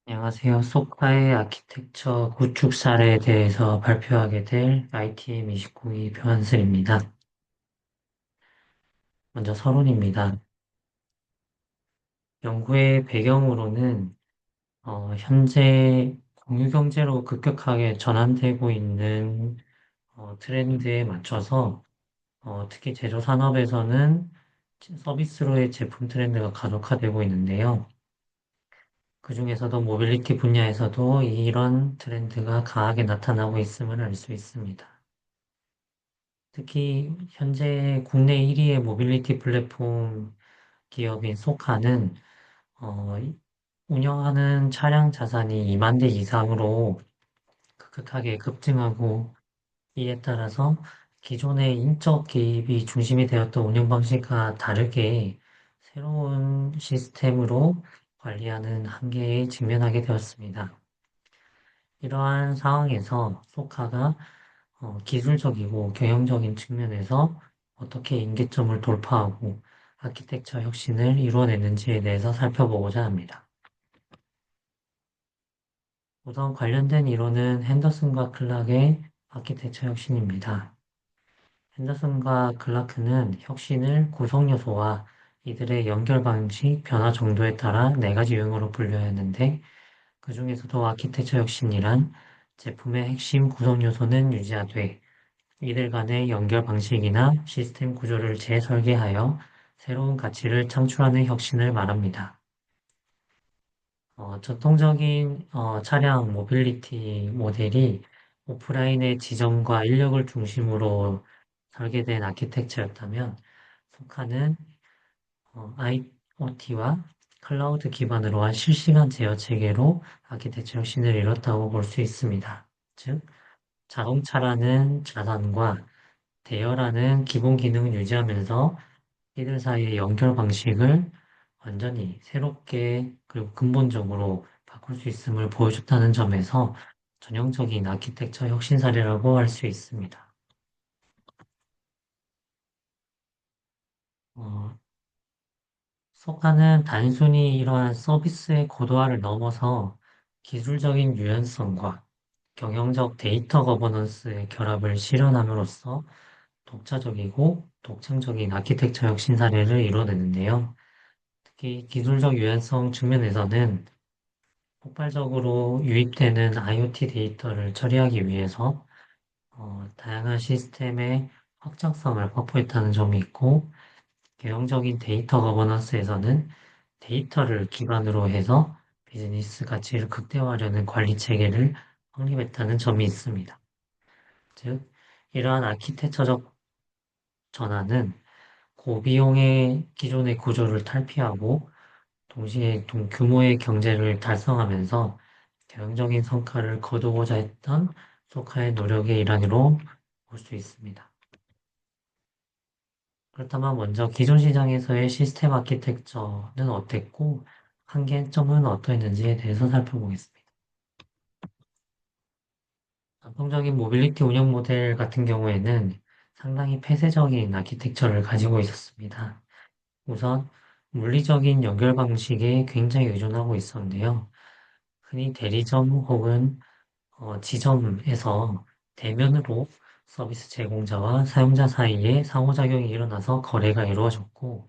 안녕하세요. 소카의 아키텍처 구축 사례에 대해서 발표하게 될 ITM 29기 변슬입니다. 먼저 서론입니다. 연구의 배경으로는 현재 공유경제로 급격하게 전환되고 있는 트렌드에 맞춰서 특히 제조 산업에서는 서비스로의 제품 트렌드가 가속화되고 있는데요. 그중에서도 모빌리티 분야에서도 이런 트렌드가 강하게 나타나고 있음을 알 수 있습니다. 특히 현재 국내 1위의 모빌리티 플랫폼 기업인 소카는 어, 운영하는 차량 자산이 2만 대 이상으로 급격하게 급증하고 이에 따라서 기존의 인적 개입이 중심이 되었던 운영 방식과 다르게 새로운 시스템으로 관리하는 한계에 직면하게 되었습니다. 이러한 상황에서 소카가 기술적이고 경영적인 측면에서 어떻게 임계점을 돌파하고 아키텍처 혁신을 이루어냈는지에 대해서 살펴보고자 합니다. 우선 관련된 이론은 핸더슨과 클락의 아키텍처 혁신입니다. 핸더슨과 클라크는 혁신을 구성 요소와 이들의 연결 방식, 변화 정도에 따라 네 가지 유형으로 분류했는데 그 중에서도 아키텍처 혁신이란 제품의 핵심 구성 요소는 유지하되 이들 간의 연결 방식이나 시스템 구조를 재설계하여 새로운 가치를 창출하는 혁신을 말합니다. 전통적인 차량 모빌리티 모델이 오프라인의 지점과 인력을 중심으로 설계된 아키텍처였다면, 소카는 IoT와 클라우드 기반으로 한 실시간 제어 체계로 아키텍처 혁신을 이뤘다고 볼 수 있습니다. 즉, 자동차라는 자산과 대여라는 기본 기능을 유지하면서 이들 사이의 연결 방식을 완전히 새롭게 그리고 근본적으로 바꿀 수 있음을 보여줬다는 점에서 전형적인 아키텍처 혁신 사례라고 할 수 있습니다. 어, 소카는 단순히 이러한 서비스의 고도화를 넘어서 기술적인 유연성과 경영적 데이터 거버넌스의 결합을 실현함으로써 독자적이고 독창적인 아키텍처 혁신 사례를 이뤄내는데요. 특히 기술적 유연성 측면에서는 폭발적으로 유입되는 IoT 데이터를 처리하기 위해서 다양한 시스템의 확장성을 확보했다는 점이 있고, 개형적인 데이터 거버넌스에서는 데이터를 기반으로 해서 비즈니스 가치를 극대화하려는 관리 체계를 확립했다는 점이 있습니다. 즉, 이러한 아키텍처적 전환은 고비용의 기존의 구조를 탈피하고 동시에 규모의 경제를 달성하면서 개인적인 성과를 거두고자 했던 소카의 노력의 일환으로 볼 수 있습니다. 그렇다면 먼저 기존 시장에서의 시스템 아키텍처는 어땠고 한계점은 어떠했는지에 대해서 살펴보겠습니다. 전통적인 모빌리티 운영 모델 같은 경우에는 상당히 폐쇄적인 아키텍처를 가지고 있었습니다. 우선 물리적인 연결 방식에 굉장히 의존하고 있었는데요. 흔히 대리점 혹은 지점에서 대면으로 서비스 제공자와 사용자 사이에 상호작용이 일어나서 거래가 이루어졌고,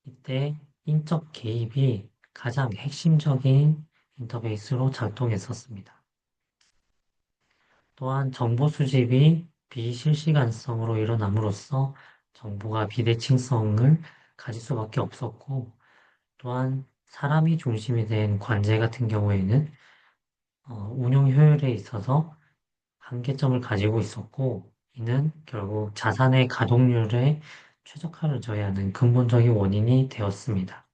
이때 인적 개입이 가장 핵심적인 인터페이스로 작동했었습니다. 또한 정보 수집이 비실시간성으로 일어남으로써 정보가 비대칭성을 가질 수밖에 없었고, 또한 사람이 중심이 된 관제 같은 경우에는 운용 효율에 있어서 한계점을 가지고 있었고, 이는 결국 자산의 가동률에 최적화를 줘야 하는 근본적인 원인이 되었습니다.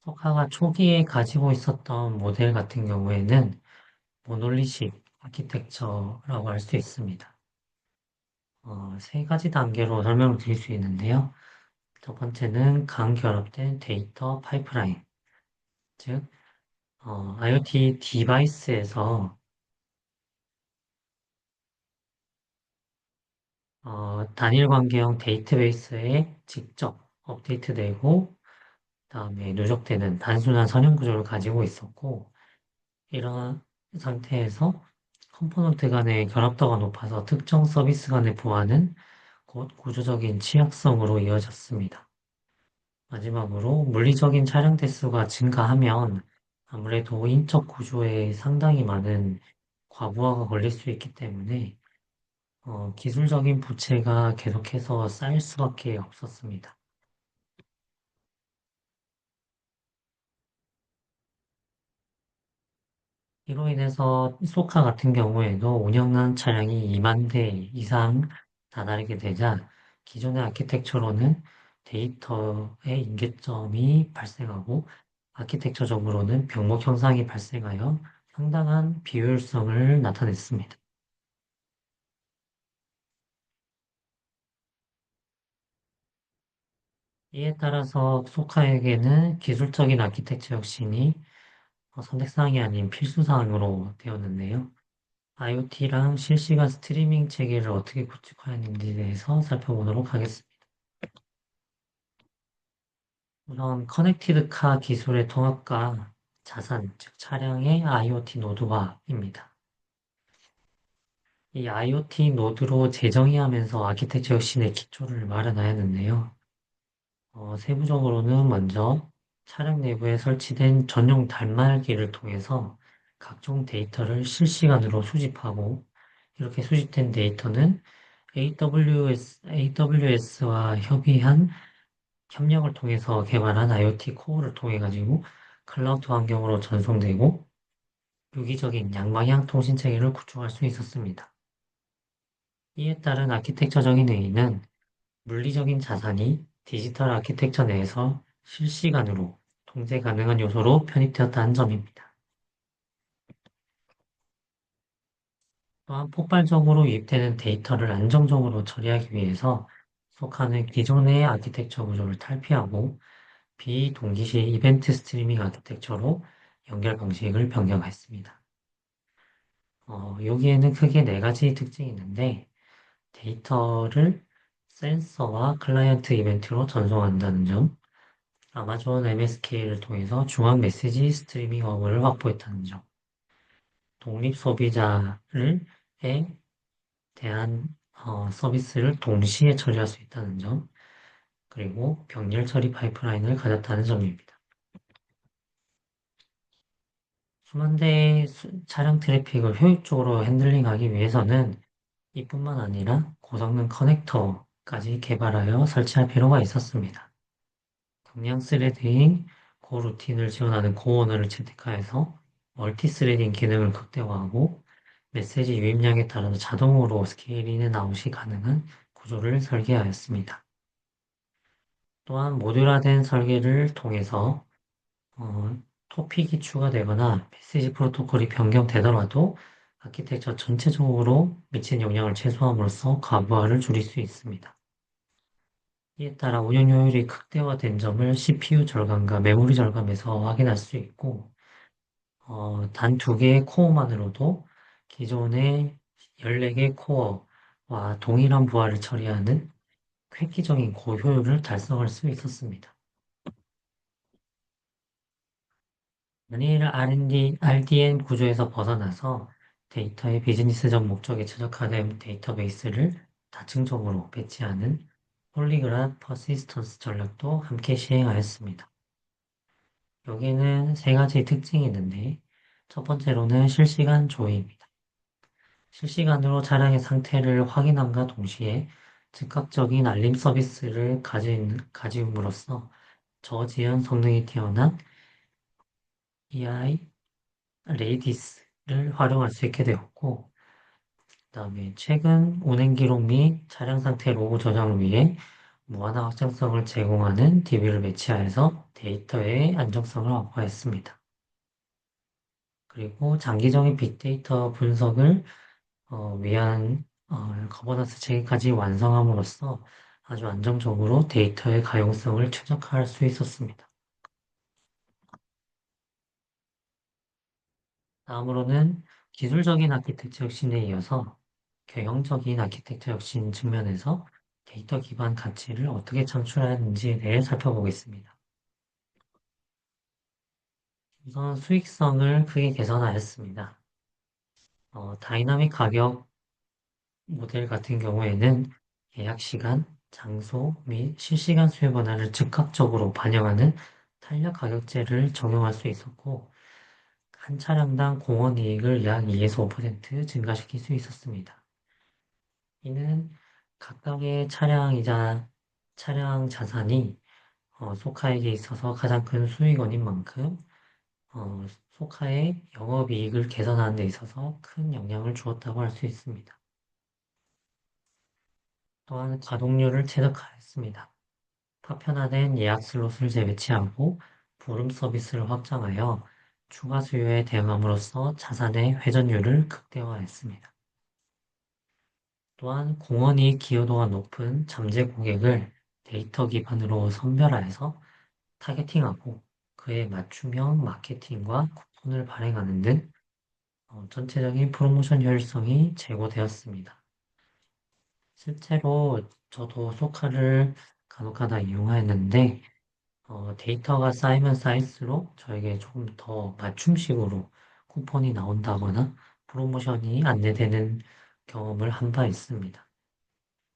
석하가 초기에 가지고 있었던 모델 같은 경우에는 모놀리식 아키텍처라고 할 수 있습니다. 세 가지 단계로 설명을 드릴 수 있는데요. 첫 번째는 간결합된 데이터 파이프라인, 즉, IoT 디바이스에서 단일 관계형 데이터베이스에 직접 업데이트되고 그다음에 누적되는 단순한 선형 구조를 가지고 있었고, 이러한 상태에서 컴포넌트 간의 결합도가 높아서 특정 서비스 간의 보안은 곧 구조적인 취약성으로 이어졌습니다. 마지막으로 물리적인 차량 대수가 증가하면 아무래도 인적 구조에 상당히 많은 과부하가 걸릴 수 있기 때문에 기술적인 부채가 계속해서 쌓일 수밖에 없었습니다. 이로 인해서 소카 같은 경우에도 운영한 차량이 2만 대 이상 다다르게 되자 기존의 아키텍처로는 데이터의 인계점이 발생하고 아키텍처적으로는 병목 현상이 발생하여 상당한 비효율성을 나타냈습니다. 이에 따라서 소카에게는 기술적인 아키텍처 혁신이 선택사항이 아닌 필수사항으로 되었는데요. IoT랑 실시간 스트리밍 체계를 어떻게 구축하였는지에 대해서 살펴보도록 하겠습니다. 우선 커넥티드 카 기술의 통합과 자산, 즉 차량의 IoT 노드화입니다. 이 IoT 노드로 재정의하면서 아키텍처 혁신의 기초를 마련하였는데요. 세부적으로는 먼저 차량 내부에 설치된 전용 단말기를 통해서 각종 데이터를 실시간으로 수집하고 이렇게 수집된 데이터는 AWS와 협력을 통해서 개발한 IoT 코어를 통해 가지고 클라우드 환경으로 전송되고 유기적인 양방향 통신 체계를 구축할 수 있었습니다. 이에 따른 아키텍처적인 의의는 물리적인 자산이 디지털 아키텍처 내에서 실시간으로 통제 가능한 요소로 편입되었다는 점입니다. 또한 폭발적으로 유입되는 데이터를 안정적으로 처리하기 위해서 속하는 기존의 아키텍처 구조를 탈피하고 비동기시 이벤트 스트리밍 아키텍처로 연결 방식을 변경했습니다. 여기에는 크게 네 가지 특징이 있는데 데이터를 센서와 클라이언트 이벤트로 전송한다는 점, 아마존 MSK를 통해서 중앙 메시지 스트리밍 허브를 확보했다는 점, 독립 소비자를 에 대한 서비스를 동시에 처리할 수 있다는 점, 그리고 병렬 처리 파이프라인을 가졌다는 점입니다. 수만 대의 차량 트래픽을 효율적으로 핸들링하기 위해서는 이뿐만 아니라 고성능 커넥터까지 개발하여 설치할 필요가 있었습니다. 경량 스레딩, 고루틴을 지원하는 고언어를 채택하여서 멀티스레딩 기능을 극대화하고 메시지 유입량에 따라서 자동으로 스케일 인앤 아웃이 가능한 구조를 설계하였습니다. 또한 모듈화된 설계를 통해서 토픽이 추가되거나 메시지 프로토콜이 변경되더라도 아키텍처 전체적으로 미친 영향을 최소함으로써 과부하를 줄일 수 있습니다. 이에 따라 운영 효율이 극대화된 점을 CPU 절감과 메모리 절감에서 확인할 수 있고, 단 두 개의 코어만으로도 기존의 14개 코어와 동일한 부하를 처리하는 획기적인 고효율을 달성할 수 있었습니다. 만일 RDN 구조에서 벗어나서 데이터의 비즈니스적 목적에 최적화된 데이터베이스를 다층적으로 배치하는 폴리그랏 퍼시스턴스 전략도 함께 시행하였습니다. 여기에는 세 가지 특징이 있는데 첫 번째로는 실시간 조회입니다. 실시간으로 차량의 상태를 확인함과 동시에 즉각적인 알림 서비스를 가지움으로써 저지연 성능이 뛰어난 AI 레이디스를 활용할 수 있게 되었고, 그다음에 최근 운행 기록 및 차량 상태 로그 저장을 위해 무한화 확장성을 제공하는 DB를 배치하여서 데이터의 안정성을 확보했습니다. 그리고 장기적인 빅데이터 분석을 위한 거버넌스 체계까지 완성함으로써 아주 안정적으로 데이터의 가용성을 최적화할 수 있었습니다. 다음으로는 기술적인 아키텍처 혁신에 이어서 경영적인 아키텍처 혁신 측면에서 데이터 기반 가치를 어떻게 창출하는지에 대해 살펴보겠습니다. 우선 수익성을 크게 개선하였습니다. 다이나믹 가격 모델 같은 경우에는 예약 시간, 장소 및 실시간 수요 변화를 즉각적으로 반영하는 탄력 가격제를 적용할 수 있었고, 한 차량당 공원 이익을 약 2에서 5% 증가시킬 수 있었습니다. 이는 각각의 차량이자 차량 자산이 소카에게 있어서 가장 큰 수익원인 만큼 소카의 영업이익을 개선하는 데 있어서 큰 영향을 주었다고 할 수 있습니다. 또한 가동률을 최적화했습니다. 파편화된 예약 슬롯을 재배치하고 보름 서비스를 확장하여 추가 수요에 대응함으로써 자산의 회전율을 극대화했습니다. 또한 공헌이익 기여도가 높은 잠재 고객을 데이터 기반으로 선별하여서 타겟팅하고 그에 맞춤형 마케팅과 쿠폰을 발행하는 등 전체적인 프로모션 효율성이 제고되었습니다. 실제로 저도 소카를 간혹가다 이용하였는데 데이터가 쌓이면 쌓일수록 저에게 조금 더 맞춤식으로 쿠폰이 나온다거나 프로모션이 안내되는 경험을 한 바 있습니다.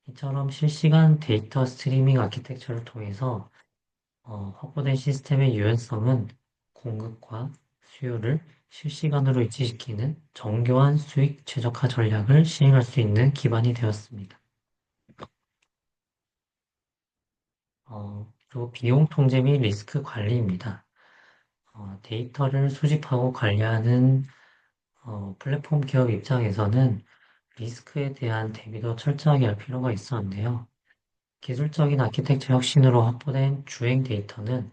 이처럼 실시간 데이터 스트리밍 아키텍처를 통해서 확보된 시스템의 유연성은 공급과 수요를 실시간으로 일치시키는 정교한 수익 최적화 전략을 시행할 수 있는 기반이 되었습니다. 그리고 비용 통제 및 리스크 관리입니다. 데이터를 수집하고 관리하는 플랫폼 기업 입장에서는 리스크에 대한 대비도 철저하게 할 필요가 있었는데요. 기술적인 아키텍처 혁신으로 확보된 주행 데이터는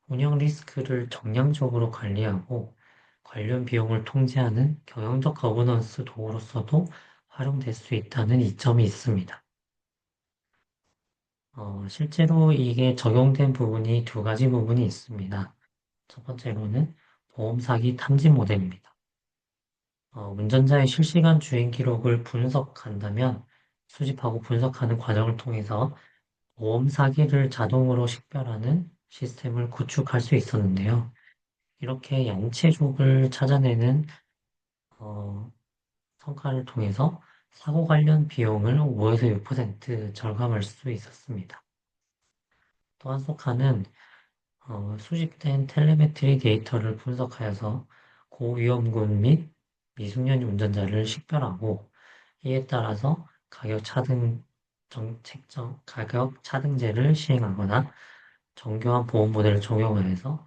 운영 리스크를 정량적으로 관리하고 관련 비용을 통제하는 경영적 거버넌스 도구로서도 활용될 수 있다는 이점이 있습니다. 실제로 이게 적용된 부분이 두 가지 부분이 있습니다. 첫 번째로는 보험 사기 탐지 모델입니다. 운전자의 실시간 주행 기록을 분석한다면 수집하고 분석하는 과정을 통해서 보험 사기를 자동으로 식별하는 시스템을 구축할 수 있었는데요. 이렇게 양체족을 찾아내는 어, 성과를 통해서 사고 관련 비용을 5에서 6% 절감할 수 있었습니다. 또한 소카는 수집된 텔레메트리 데이터를 분석하여서 고위험군 및 미숙년 운전자를 식별하고 이에 따라서 가격 차등제를 시행하거나 정교한 보험 모델을 적용하여서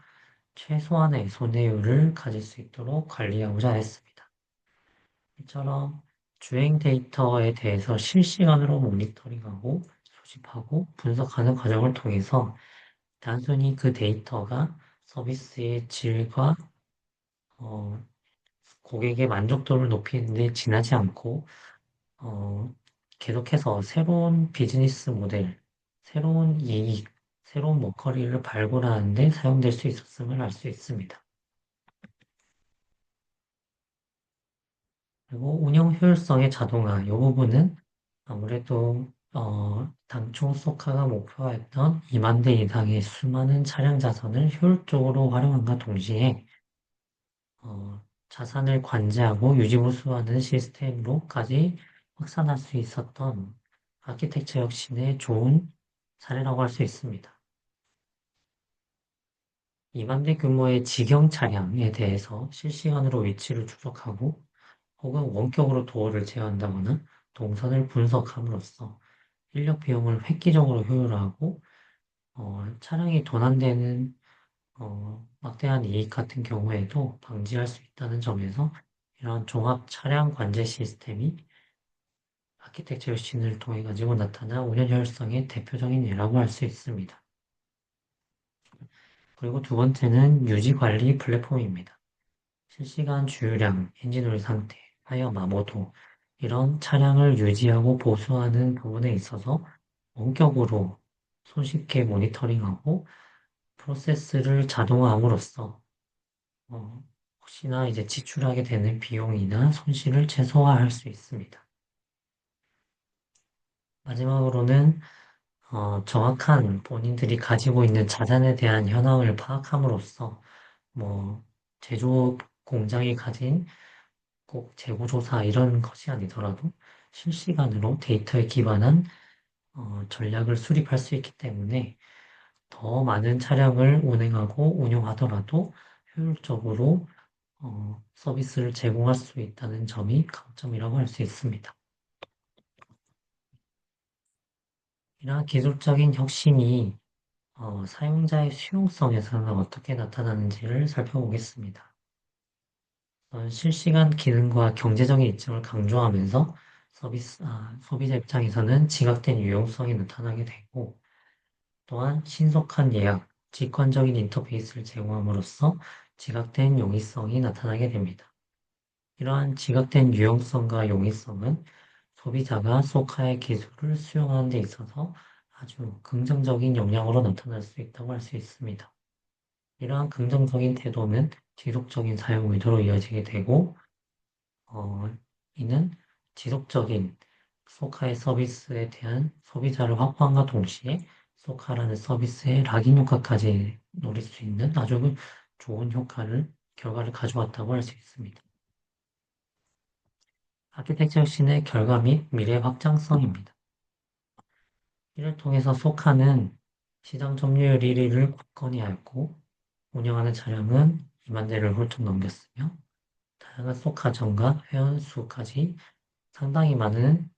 최소한의 손해율을 가질 수 있도록 관리하고자 했습니다. 이처럼 주행 데이터에 대해서 실시간으로 모니터링하고 수집하고 분석하는 과정을 통해서 단순히 그 데이터가 서비스의 질과 어, 고객의 만족도를 높이는 데 지나지 않고 어, 계속해서 새로운 비즈니스 모델, 새로운 이익, 새로운 먹거리를 발굴하는 데 사용될 수 있었음을 알 수 있습니다. 그리고 운영 효율성의 자동화, 이 부분은 아무래도 당초 소카가 목표했던 2만 대 이상의 수많은 차량 자산을 효율적으로 활용함과 동시에 자산을 관제하고 유지보수하는 시스템으로까지 확산할 수 있었던 아키텍처 혁신의 좋은 사례라고 할 수 있습니다. 2만 대 규모의 직영 차량에 대해서 실시간으로 위치를 추적하고 혹은 원격으로 도어를 제어한다거나 동선을 분석함으로써 인력 비용을 획기적으로 효율화하고 차량이 도난되는 막대한 이익 같은 경우에도 방지할 수 있다는 점에서 이런 종합 차량 관제 시스템이 아키텍처 혁신을 통해 가지고 나타난 운영 효율성의 대표적인 예라고 할 수 있습니다. 그리고 두 번째는 유지 관리 플랫폼입니다. 실시간 주유량, 엔진오일 상태, 타이어 마모도 이런 차량을 유지하고 보수하는 부분에 있어서 원격으로 손쉽게 모니터링하고 프로세스를 자동화함으로써 혹시나 이제 지출하게 되는 비용이나 손실을 최소화할 수 있습니다. 마지막으로는 정확한 본인들이 가지고 있는 자산에 대한 현황을 파악함으로써 뭐 제조 공장이 가진 꼭 재고조사 이런 것이 아니더라도 실시간으로 데이터에 기반한 전략을 수립할 수 있기 때문에 더 많은 차량을 운행하고 운영하더라도 효율적으로 서비스를 제공할 수 있다는 점이 강점이라고 할 수 있습니다. 이러한 기술적인 혁신이 사용자의 수용성에서는 어떻게 나타나는지를 살펴보겠습니다. 실시간 기능과 경제적인 이점을 강조하면서 소비자 입장에서는 지각된 유용성이 나타나게 되고, 또한 신속한 예약, 직관적인 인터페이스를 제공함으로써 지각된 용이성이 나타나게 됩니다. 이러한 지각된 유용성과 용이성은 소비자가 소카의 기술을 수용하는 데 있어서 아주 긍정적인 영향으로 나타날 수 있다고 할 수 있습니다. 이러한 긍정적인 태도는 지속적인 사용 의도로 이어지게 되고, 어, 이는 지속적인 소카의 서비스에 대한 소비자를 확보함과 동시에 소카라는 서비스의 락인 효과까지 노릴 수 있는 아주 좋은 결과를 가져왔다고 할 수 있습니다. 아키텍처 혁신의 결과 및 미래 확장성입니다. 이를 통해서 소카는 시장 점유율 1위를 굳건히 하였고, 운영하는 차량은 2만 대를 훌쩍 넘겼으며, 다양한 소카점과 회원 수까지 상당히 많은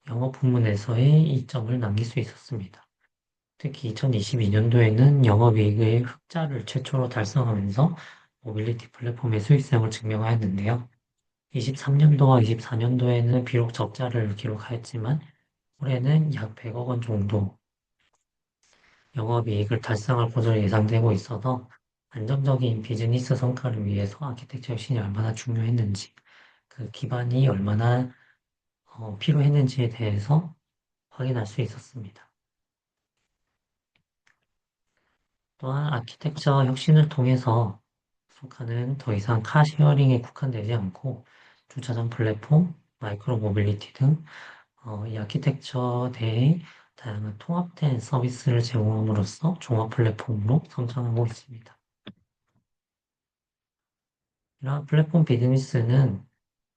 영업 부문에서의 이점을 남길 수 있었습니다. 특히 2022년도에는 영업이익의 흑자를 최초로 달성하면서 모빌리티 플랫폼의 수익성을 증명하였는데요. 23년도와 24년도에는 비록 적자를 기록하였지만 올해는 약 100억 원 정도 영업이익을 달성할 것으로 예상되고 있어서 안정적인 비즈니스 성과를 위해서 아키텍처 혁신이 얼마나 중요했는지 그 기반이 얼마나 필요했는지에 대해서 확인할 수 있었습니다. 또한 아키텍처 혁신을 통해서 소카는 더 이상 카쉐어링에 국한되지 않고 주차장 플랫폼, 마이크로 모빌리티 등 이 아키텍처 내에 다양한 통합된 서비스를 제공함으로써 종합 플랫폼으로 성장하고 있습니다. 이러한 플랫폼 비즈니스는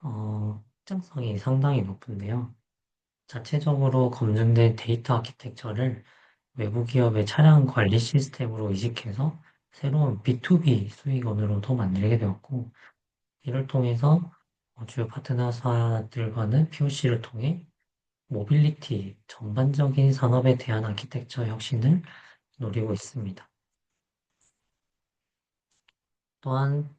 확장성이 상당히 높은데요. 자체적으로 검증된 데이터 아키텍처를 외부 기업의 차량 관리 시스템으로 이식해서 새로운 B2B 수익원으로도 만들게 되었고, 이를 통해서 주요 파트너사들과는 POC를 통해 모빌리티 전반적인 산업에 대한 아키텍처 혁신을 노리고 있습니다. 또한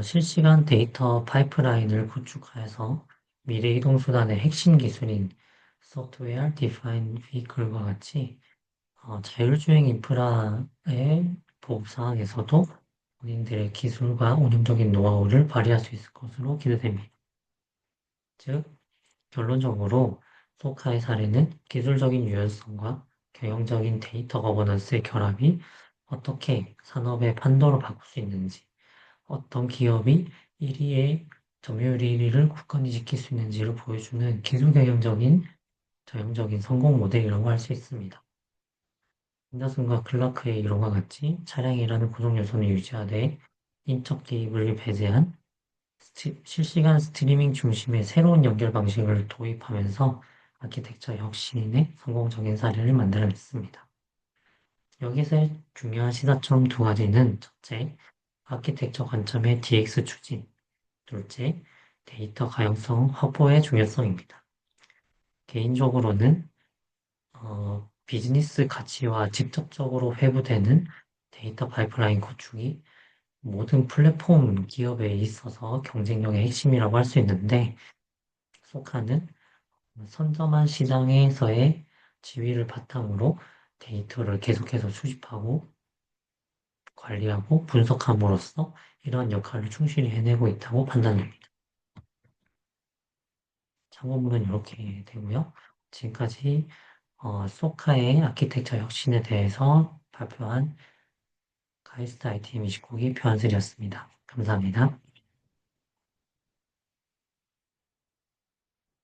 실시간 데이터 파이프라인을 구축하여서 미래 이동 수단의 핵심 기술인 소프트웨어 디파인 비클과 같이 자율주행 인프라의 보급 상황에서도 본인들의 기술과 운영적인 노하우를 발휘할 수 있을 것으로 기대됩니다. 즉, 결론적으로 소카의 사례는 기술적인 유연성과 경영적인 데이터 거버넌스의 결합이 어떻게 산업의 판도를 바꿀 수 있는지, 어떤 기업이 1위의 점유율 1위를 굳건히 지킬 수 있는지를 보여주는 기술 경영적인 전형적인 성공 모델이라고 할 수 있습니다. 핸더슨과 클라크의 이론과 같이 차량이라는 구성 요소는 유지하되 인적 개입을 배제한 실시간 스트리밍 중심의 새로운 연결 방식을 도입하면서 아키텍처 혁신의 성공적인 사례를 만들어냈습니다. 여기서 중요한 시사점 두 가지는 첫째, 아키텍처 관점의 DX 추진, 둘째, 데이터 가용성 확보의 중요성입니다. 개인적으로는 비즈니스 가치와 직접적으로 회부되는 데이터 파이프라인 구축이 모든 플랫폼 기업에 있어서 경쟁력의 핵심이라고 할 수 있는데, 소카는 선점한 시장에서의 지위를 바탕으로 데이터를 계속해서 수집하고 관리하고 분석함으로써 이러한 역할을 충실히 해내고 있다고 판단됩니다. 참고문은 이렇게 되고요. 지금까지 소카의 아키텍처 혁신에 대해서 발표한 가이스트 ITM 29기 표한슬이었습니다. 감사합니다.